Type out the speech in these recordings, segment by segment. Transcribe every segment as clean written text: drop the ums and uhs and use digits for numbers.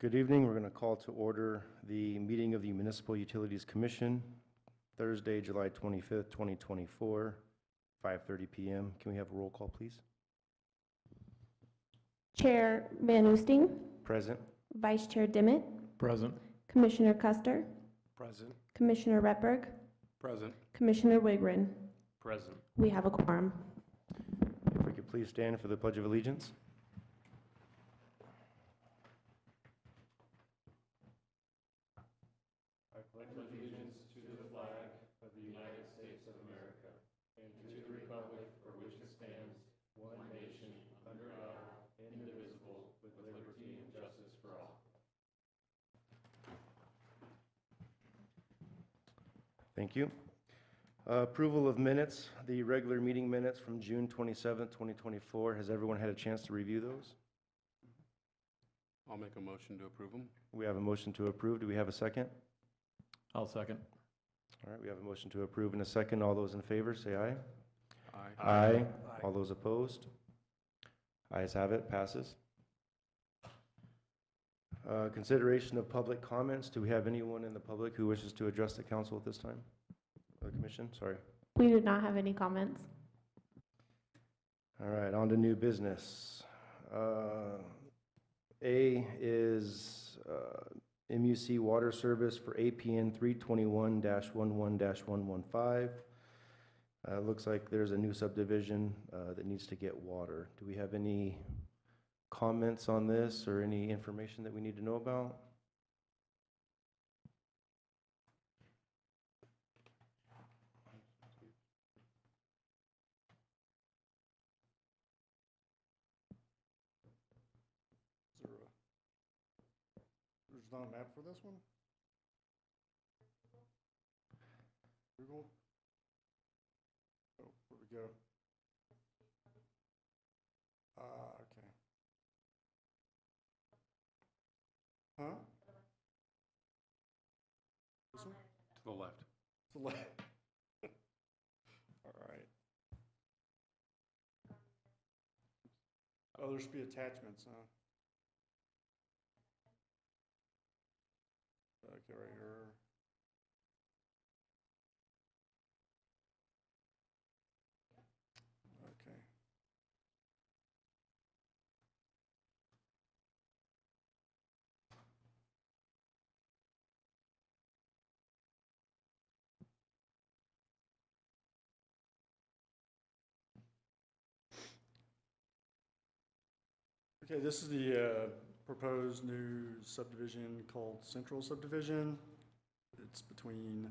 Good evening. We're going to call to order the meeting of the Municipal Utilities Commission, Thursday, July 25th, 2024, 5:30 p.m. Can we have a roll call, please? Chair Van Oosting, Present. Vice Chair Dimmitt, Present. Commissioner Custer, Present. Commissioner Retberg, Present. Commissioner Wigren. Present. We have a quorum. If we could please stand for the Pledge of Allegiance. I pledge allegiance to the flag of the United States of America and to the republic for which it stands, one nation, under God, indivisible, with liberty and justice for all. Thank you. Approval of minutes, the regular meeting minutes from June 27th, 2024. Has everyone had a chance to review those? I'll make a motion to approve them. We have a motion to approve. Do we have a second? I'll second. All right, we have a motion to approve and a second. All those in favor, say aye. Aye. Aye. All those opposed? Ayes have it, passes. Consideration of public comments. Do we have anyone in the public who wishes to address the council at this time? Or the commission, sorry. We did not have any comments. All right, on to new business. A is MUC water service for APN 321-11-115. Looks like there's a new subdivision that needs to get water. Do we have any comments on this or any information that we need to know about? There's not a map for this one? Google? Oh, where'd we go? Okay. Huh? This one? To the left. To the left. All right. Oh, there should be attachments, huh? Okay, right here. Okay. Okay, this is the proposed new subdivision called Central Subdivision. It's between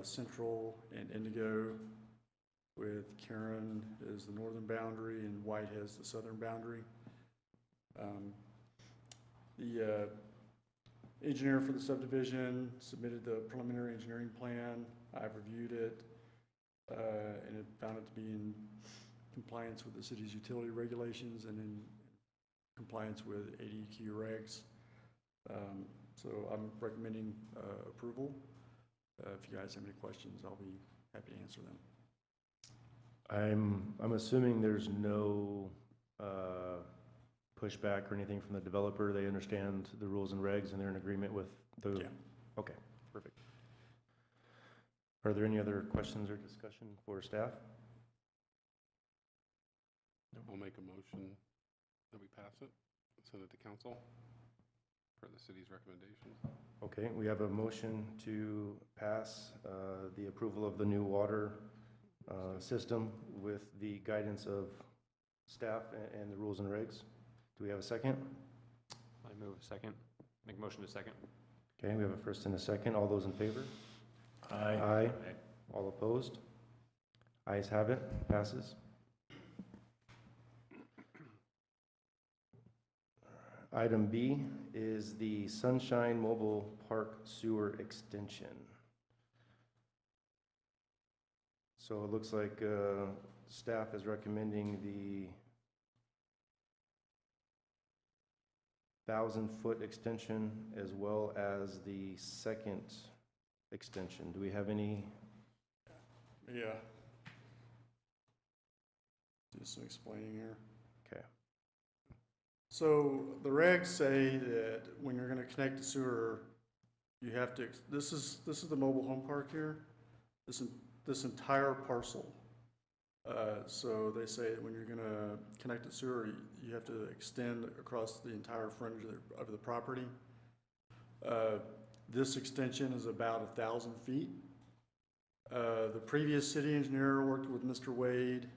Central and Indigo, with Karen as the northern boundary and White has the southern boundary. The engineer for the subdivision submitted the preliminary engineering plan. I've reviewed it and it found it to be in compliance with the city's utility regulations and in compliance with ADQ regs. So I'm recommending approval. If you guys have any questions, I'll be happy to answer them. I'm assuming there's no pushback or anything from the developer. They understand the rules and regs and they're in agreement with the... Yeah. Okay, perfect. Are there any other questions or discussion for staff? We'll make a motion that we pass it, send it to council for the city's recommendation. Okay, we have a motion to pass the approval of the new water system with the guidance of staff and the rules and regs. Do we have a second? I move second. Make a motion to second. Okay, we have a first and a second. All those in favor? Aye. Aye. All opposed? Ayes have it. Passes. Item B is the Sunshine Mobile Park Sewer Extension. So it looks like staff is recommending the 1,000-foot extension as well as the second extension. Do we have any? Yeah. Do some explaining here. Okay. So the regs say that when you're gonna connect to sewer, you have to, this is the mobile home park here, this entire parcel. So they say that when you're gonna connect to sewer, you have to extend across the entire frontage of the property. This extension is about 1,000 feet. The previous city engineer worked with Mr. Wade,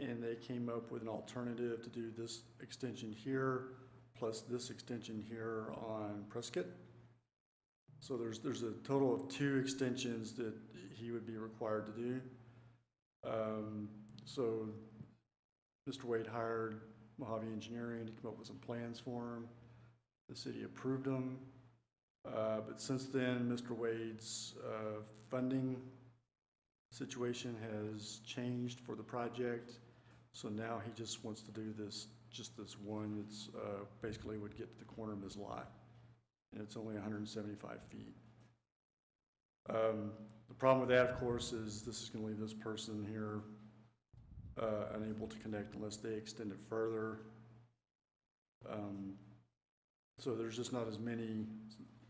and they came up with an alternative to do this extension here, plus this extension here on Prescott. So there's a total of 2 extensions that he would be required to do. So Mr. Wade hired Mojave Engineering to come up with some plans for him. The city approved them. But since then, Mr. Wade's funding situation has changed for the project. So now he just wants to do just this one that's basically would get to the corner of his lot. And it's only 175 feet. The problem with that, of course, is this is going to leave this person here unable to connect unless they extend it further. So there's just not as many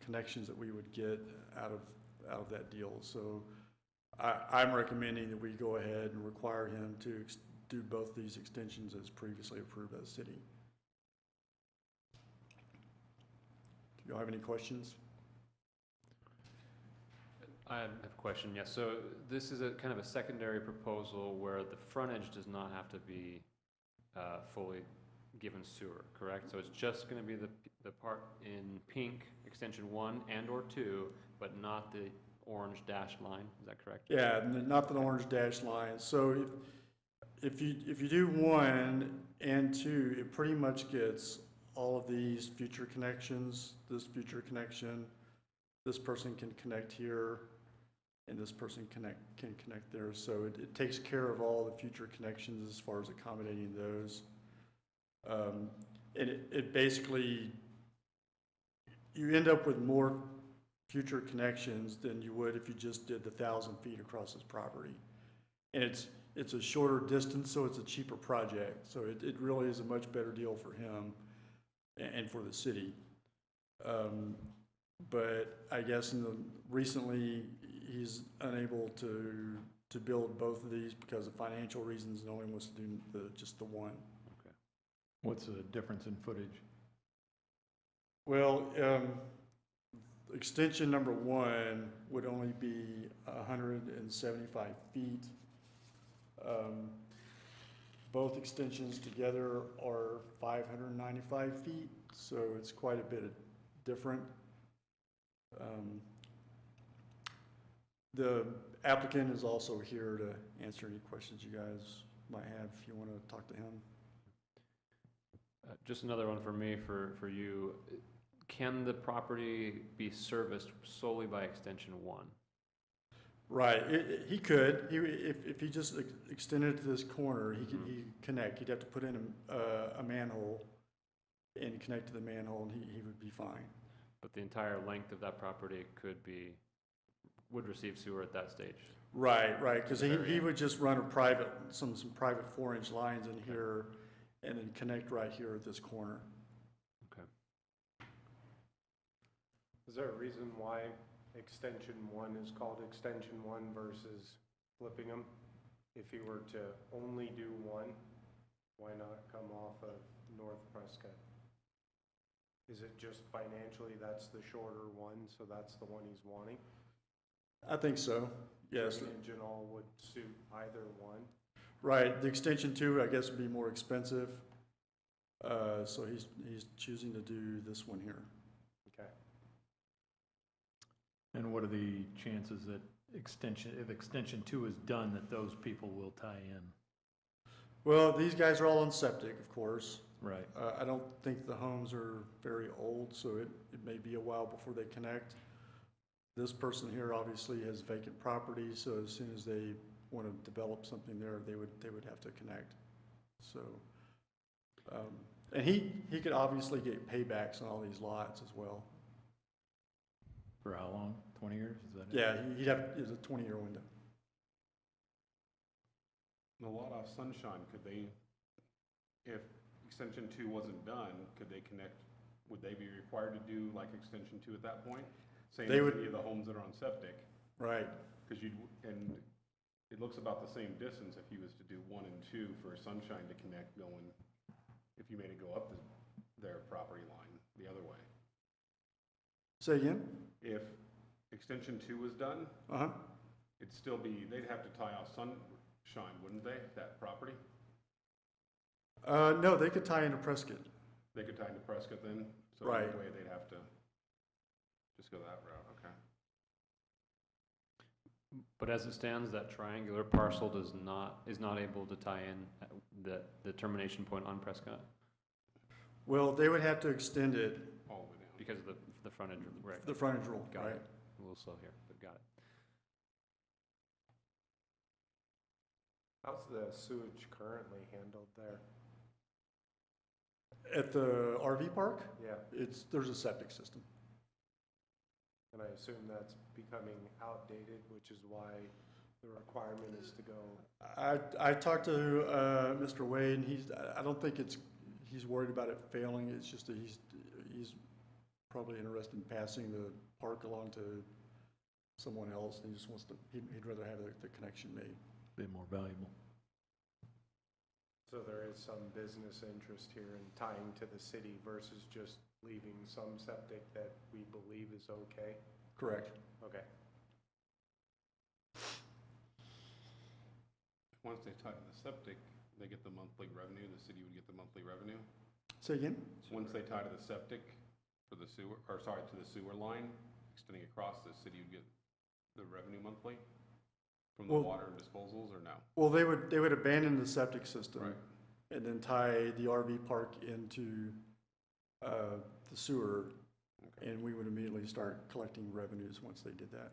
connections that we would get out of that deal. So I'm recommending that we go ahead and require him to do both these extensions as previously approved by the city. Do y'all have any questions? I have a question, yes. So this is a kind of a secondary proposal where the frontage does not have to be fully given sewer, correct? So it's just going to be the part in pink, extension 1 and or 2, but not the orange dashed line, is that correct? Yeah, not the orange dashed line. So if you do 1 and 2, it pretty much gets all of these future connections, this future connection, this person can connect here, and this person can connect there. So it takes care of all the future connections as far as accommodating those. And it basically, you end up with more future connections than you would if you just did the 1,000 feet across this property. And it's a shorter distance, so it's a cheaper project. So it really is a much better deal for him and for the city. But I guess recently he's unable to build both of these because of financial reasons and only wants to do just the one. Okay. What's the difference in footage? Well, extension number 1 would only be 175 feet. Both extensions together are 595 feet, so it's quite a bit different. The applicant is also here to answer any questions you guys might have if you want to talk to him. Just another one for me, for you. Can the property be serviced solely by extension 1? Right, he could. If he just extended it to this corner, he could connect. He'd have to put in a manhole and connect to the manhole, and he would be fine. But the entire length of that property would receive sewer at that stage? Right, because he would just run some private 4-inch lines in here and then connect right here at this corner. Okay. Is there a reason why extension 1 is called extension 1 versus flipping them? If he were to only do 1, why not come off of North Prescott? Is it just financially that's the shorter one, so that's the one he's wanting? I think so, yes. Drainage and all would suit either one? Right, the extension 2, I guess, would be more expensive. So he's choosing to do this one here. Okay. And what are the chances that if extension 2 is done, that those people will tie in? Well, these guys are all on septic, of course. Right. I don't think the homes are very old, so it may be a while before they connect. This person here obviously has vacant property, so as soon as they want to develop something there, they would have to connect. So, and he could obviously get paybacks on all these lots as well. For how long? 20 years? Is that it? Yeah, it's a 20-year window. The lot off Sunshine, could they, if extension 2 wasn't done, could they connect, would they be required to do like extension 2 at that point? Same They as would- any of the homes that are on septic, Right. because and it looks about the same distance if you was to do 1 and 2 for Sunshine to connect going, if you made it go up their property line the other way. Say again? If extension 2 was done, Uh-huh. it'd still be, they'd have to tie off Sunshine, wouldn't they, that property? No, they could tie into Prescott. They could tie into Prescott then? So Right. either way, they'd have to just go that route, okay. But as it stands, that triangular parcel is not able to tie in at the termination point on Prescott Well, they would have to extend it, All the way down. because of the frontage, right? the frontage rule, Got right? it. A little slow here, but got it. How's the sewage currently handled there? At the RV park, Yeah, there's a septic system. and I assume that's becoming outdated, which is why the requirement is to go. I talked to Mr. Wade, and I don't think he's worried about it failing. It's just that he's probably interested in passing the park along to someone else. He just wants to, he'd rather have the connection made. Be more valuable. So there is some business interest here in tying to the city versus just leaving some septic that we believe is okay? Correct. Okay. Once they tie to the septic, they get the monthly revenue, the city would get the monthly revenue. Say again? Once they tie to the septic for the sewer, or sorry, to the sewer line, extending across, the city would get the revenue monthly from the Well- water and disposals, or no? Well, they would abandon the septic system. Right. And then tie the RV park into the sewer, Okay. and we would immediately start collecting revenues once they did that.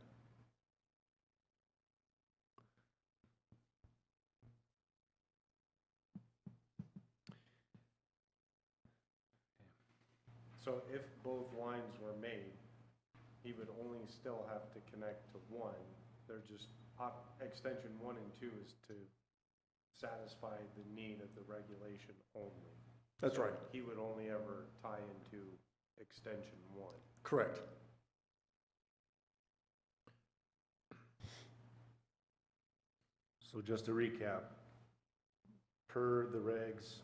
So if both lines were made, he would only still have to connect to one. They're just, extension 1 and 2 is to satisfy the need of the regulation only. That's So right. He would only ever tie into extension 1. Correct. So just to recap, per the regs,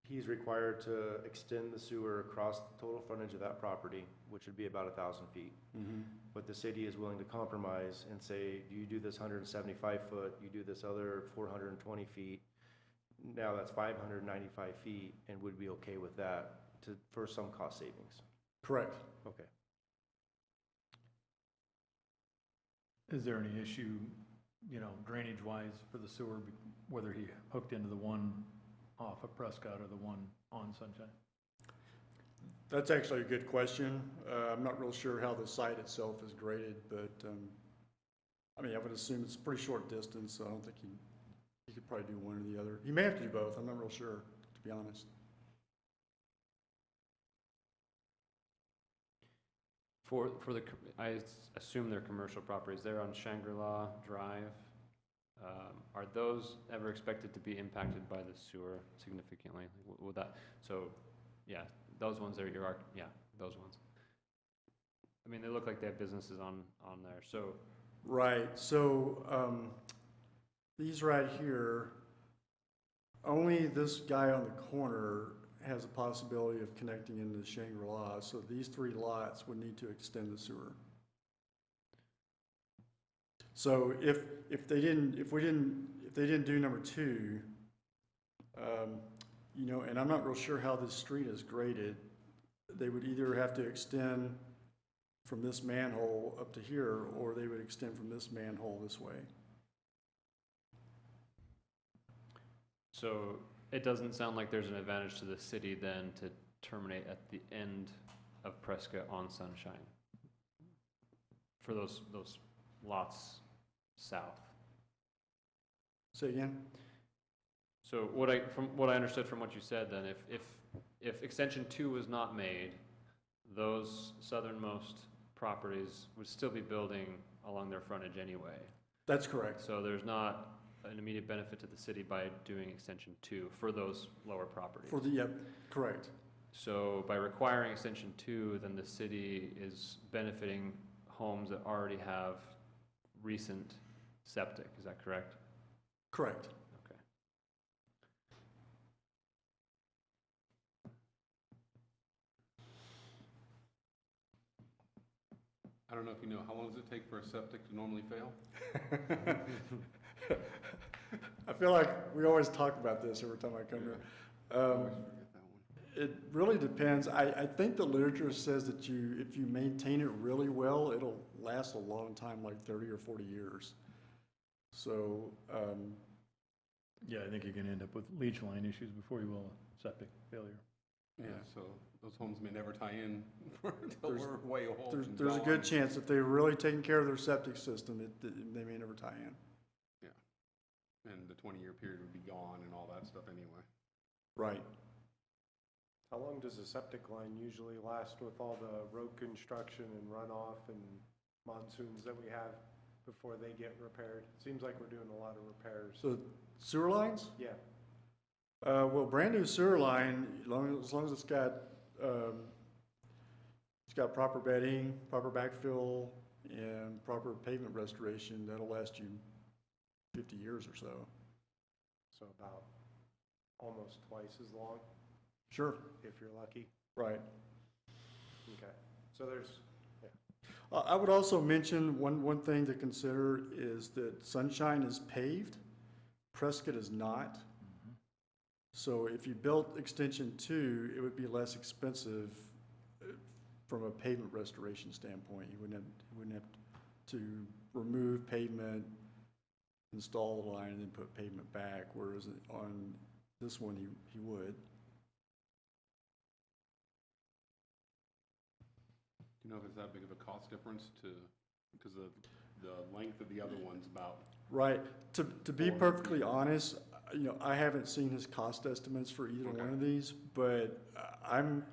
he's required to extend the sewer across the total frontage of that property, which would be about 1,000 feet. Mm-hmm. But the city is willing to compromise and say, you do this 175 foot, you do this other 420 feet. Now that's 595 feet, and would be okay with that for some cost savings. Correct. Okay. Is there any issue, drainage wise for the sewer, whether he hooked into the one off of Prescott or the one on Sunshine? That's actually a good question. I'm not real sure how the site itself is graded, but, I would assume it's a pretty short distance, so I don't think he could probably do one or the other. He may have to do both, I'm not real sure, to be honest. I assume they're commercial properties. They're on Shangri-La Drive. Are those ever expected to be impacted by the sewer significantly? Would that, so, yeah, those ones are those ones. They look like they have businesses on there, so. Right, so, these right here, only this guy on the corner has a possibility of connecting into Shangri-La, so these 3 lots would need to extend the sewer. So if they didn't do number 2, and I'm not real sure how this street is graded, they would either have to extend from this manhole up to here, or they would extend from this manhole this way. So it doesn't sound like there's an advantage to the city then to terminate at the end of Prescott on Sunshine for those lots south. Say again? So from what I understood from what you said then, if extension 2 was not made, those southernmost properties would still be building along their frontage anyway. That's correct. So there's not an immediate benefit to the city by doing extension 2 for those lower properties. For the, yep, correct. So by requiring extension 2, then the city is benefiting homes that already have recent septic, is that correct? Correct. Okay. I don't know if you know, how long does it take for a septic to normally fail? I feel like we always talk about this every time I come here. I always forget that one. It really depends. I think the literature says that if you maintain it really well, it'll last a long time, like 30 or 40 years. So, Yeah, I think you can end up with leach line issues before you will a septic failure. Yeah, so those homes may never tie in until There's- we're way old and there's a gone. good chance if they're really taking care of their septic system, they may never tie in. And the 20-year period would be gone and all that stuff anyway. Right. How long does a septic line usually last with all the road construction and runoff and monsoons that we have before they get repaired? Seems like we're doing a lot of repairs. So sewer lines? Yeah, Well, brand new sewer line, as long as it's got proper bedding, proper backfill, and proper pavement restoration, that'll last you 50 years or so. so about almost twice as long, Sure. if you're lucky. Right. Okay, so there's, I would also mention one thing to consider is that Sunshine is paved, Prescott is not. So if you built extension 2, it would be less expensive from a pavement restoration standpoint. You wouldn't have to remove pavement, install the line, and then put pavement back, whereas on this one, he would. Do you know if it's that big of a cost difference because the length of the other one's about, Right. To be perfectly honest, I haven't seen his cost estimates for either Okay. one of these, but I'm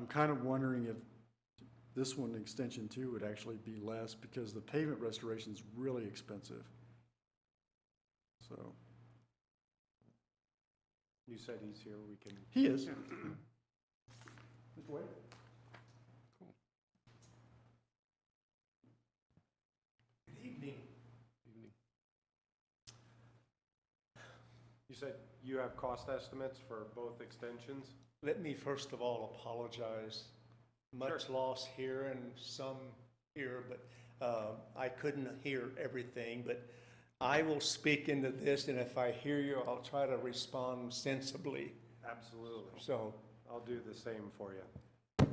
kind of wondering if this one, extension 2, would actually be less because the pavement restoration is really expensive. So, you said he's here, we can. he is. yeah. Mr. Wade? Evening. You said you have cost estimates for both extensions? Let me first of all apologize. Much loss here and some here, but I couldn't hear everything. But I will speak into this, and if I hear you, I'll try to respond sensibly. Absolutely. So I'll do the same for you.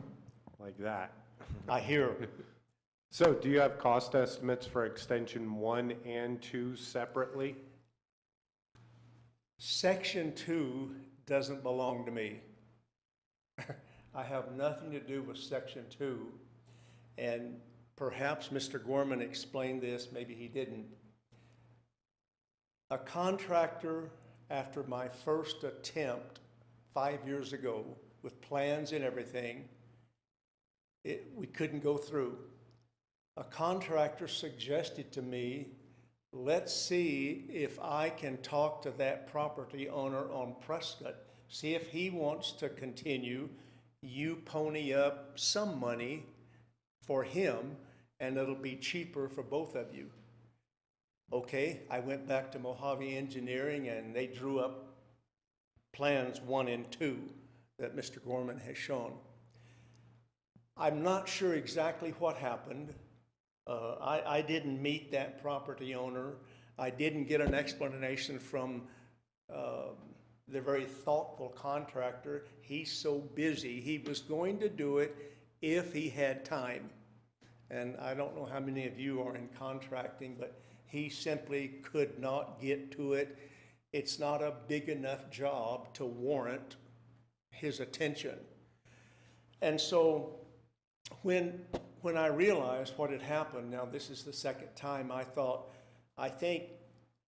Like that. I hear. So do you have cost estimates for extension 1 and 2 separately? Section 2 doesn't belong to me. I have nothing to do with Section 2. And perhaps Mr. Gorman explained this, maybe he didn't. A contractor, after my first attempt 5 years ago with plans and everything, we couldn't go through. A contractor suggested to me, let's see if I can talk to that property owner on Prescott, see if he wants to continue. You pony up some money for him, and it'll be cheaper for both of you. Okay, I went back to Mojave Engineering, and they drew up plans 1 and 2 that Mr. Gorman has shown. I'm not sure exactly what happened. I didn't meet that property owner. I didn't get an explanation from the very thoughtful contractor. He's so busy. He was going to do it if he had time. And I don't know how many of you are in contracting, but he simply could not get to it. It's not a big enough job to warrant his attention. And so when I realized what had happened, now this is the second time, I think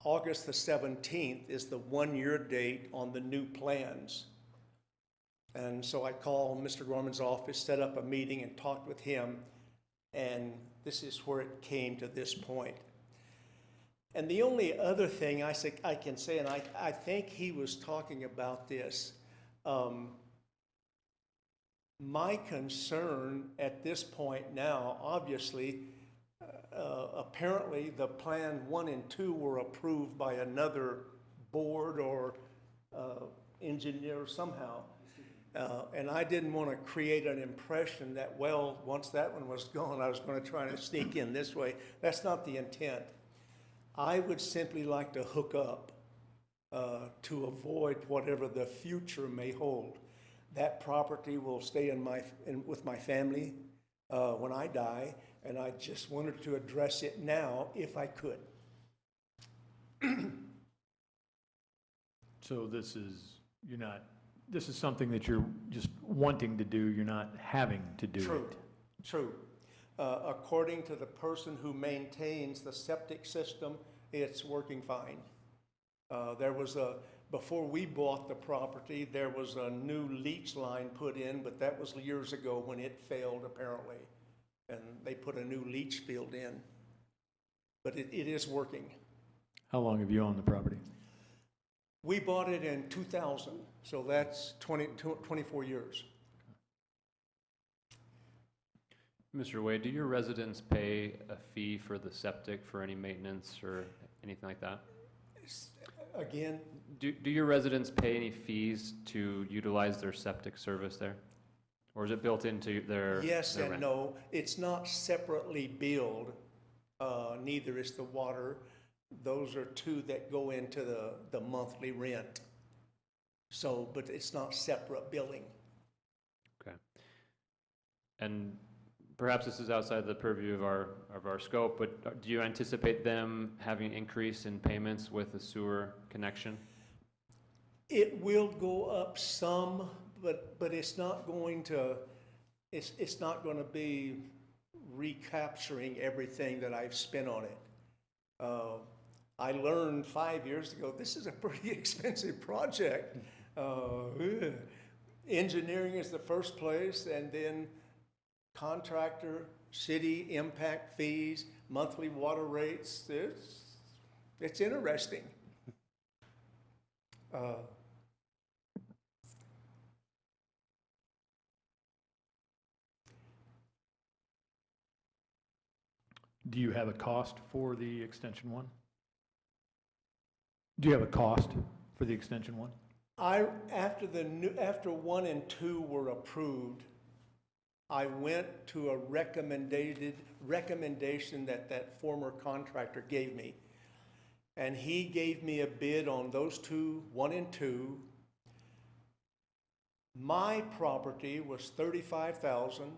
August the 17th is the 1-year date on the new plans. And so I called Mr. Gorman's office, set up a meeting and talked with him, and this is where it came to this point. And the only other thing I can say, and I think he was talking about this, my concern at this point now, obviously, apparently the Plan 1 and 2 were approved by another board or engineer somehow. And I didn't want to create an impression that, well, once that one was gone, I was going to try to sneak in this way. That's not the intent. I would simply like to hook up to avoid whatever the future may hold. That property will stay with my family when I die, and I just wanted to address it now if I could. So this is something that you're just wanting to do, you're not having to do True, it. true. According to the person who maintains the septic system, it's working fine. Before we bought the property, there was a new leach line put in, but that was years ago when it failed apparently. And they put a new leach field in. But it is working. How long have you owned the property? We bought it in 2000, so that's 24 years. Mr. Wade, do your residents pay a fee for the septic for any maintenance or anything like that? Again, Do your residents pay any fees to utilize their septic service there? Or is it built into their yes their and rent? no. It's not separately billed, neither is the water. Those are two that go into the monthly rent. So, but it's not separate billing. Okay. And perhaps this is outside the purview of our scope, but do you anticipate them having an increase in payments with the sewer connection? It will go up some, but it's not going to, it's not going to be recapturing everything that I've spent on it. I learned 5 years ago, this is a pretty expensive project. Engineering is the first place, and then contractor, city, impact fees, monthly water rates. It's interesting. Do you have a cost for the extension one? Do you have a cost for the extension one? After 1 and 2 were approved, I went to a recommendation that former contractor gave me. And he gave me a bid on those two, 1 and 2. My property was $35,000.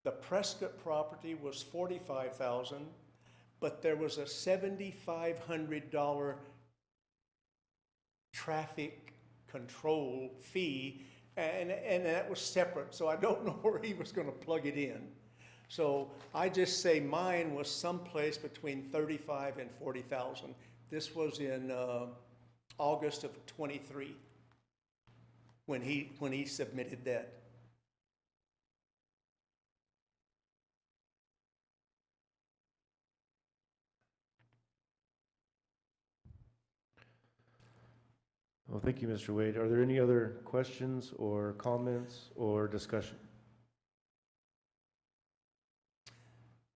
The Prescott property was $45,000, but there was a $7,500 traffic control fee, and that was separate, so I don't know where he was going to plug it in. So I just say mine was someplace between $35,000 and $40,000. This was in August of '23 when he submitted that. Well, thank you, Mr. Wade. Are there any other questions or comments or discussion?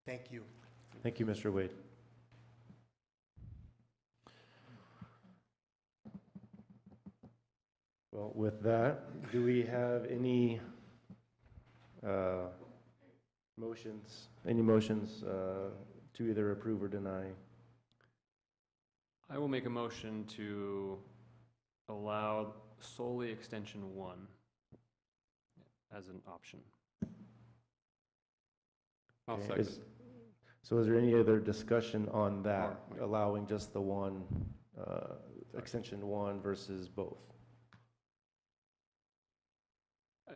Thank you. Thank you, Mr. Wade. Well, with that, do we have any motions to either approve or deny? I will make a motion to allow solely extension 1 as an option. I'll Okay, second. So is there any other discussion on that, Or- allowing just the one, extension 1 versus both?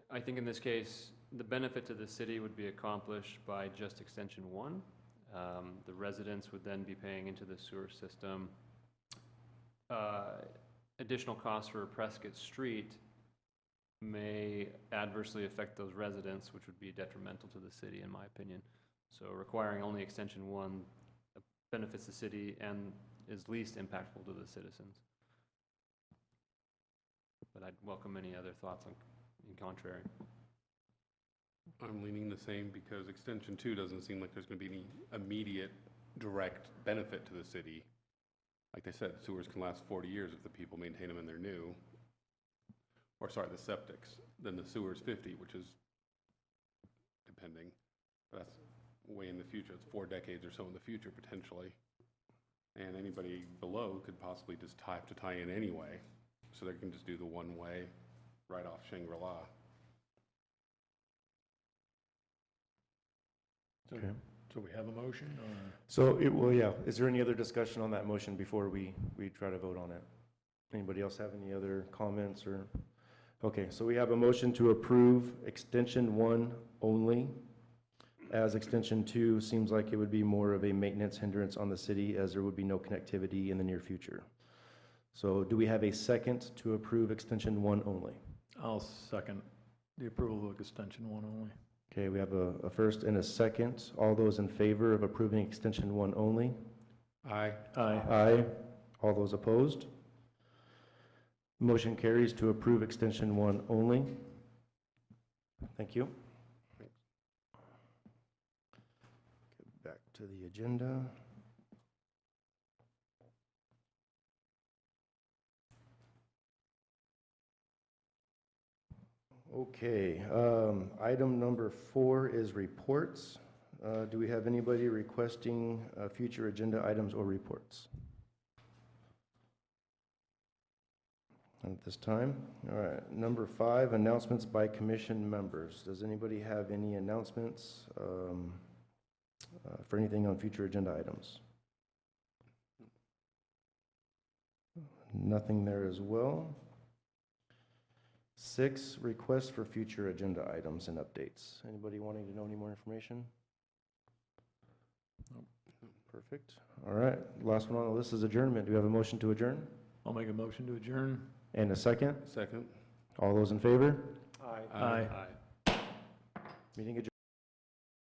I think in this case, the benefit to the city would be accomplished by just extension 1. The residents would then be paying into the sewer system. Additional costs for Prescott Street may adversely affect those residents, which would be detrimental to the city, in my opinion. So requiring only extension 1, benefits the city and is least impactful to the citizens. But I'd welcome any other thoughts in contrary. I'm leaning the same because extension 2 doesn't seem like there's gonna be any immediate direct benefit to the city. Like they said, sewers can last 40 years if the people maintain them and they're new. Or sorry, the septics. Then the sewer's 50, which is depending. But that's way in the future. It's 4 decades or so in the future potentially. And anybody below could possibly just have to tie in anyway. So they can just do the one way right off Shangri-La. Okay. So we have a motion, or? So, well, yeah, is there any other discussion on that motion before we try to vote on it? Anybody else have any other comments or? Okay, so we have a motion to approve extension 1 only, as extension 2 seems like it would be more of a maintenance hindrance on the city, as there would be no connectivity in the near future. So do we have a second to approve extension 1 only? I'll second the approval of extension 1 only. Okay, we have a first and a second. All those in favor of approving extension 1 only? Aye. Aye. Aye. All those opposed? Motion carries to approve extension 1 only. Thank you. Get back to the agenda. Okay, item number 4 is reports. Do we have anybody requesting future agenda items or reports? At this time. All right, number 5, announcements by commission members. Does anybody have any announcements for anything on future agenda items? Nothing there as well. 6, requests for future agenda items and updates. Anybody wanting to know any more information? Nope. Perfect. All right, last one on the list is adjournment. Do we have a motion to adjourn? I'll make a motion to adjourn. And a second? Second. All those in favor? Aye. Meeting adjourned.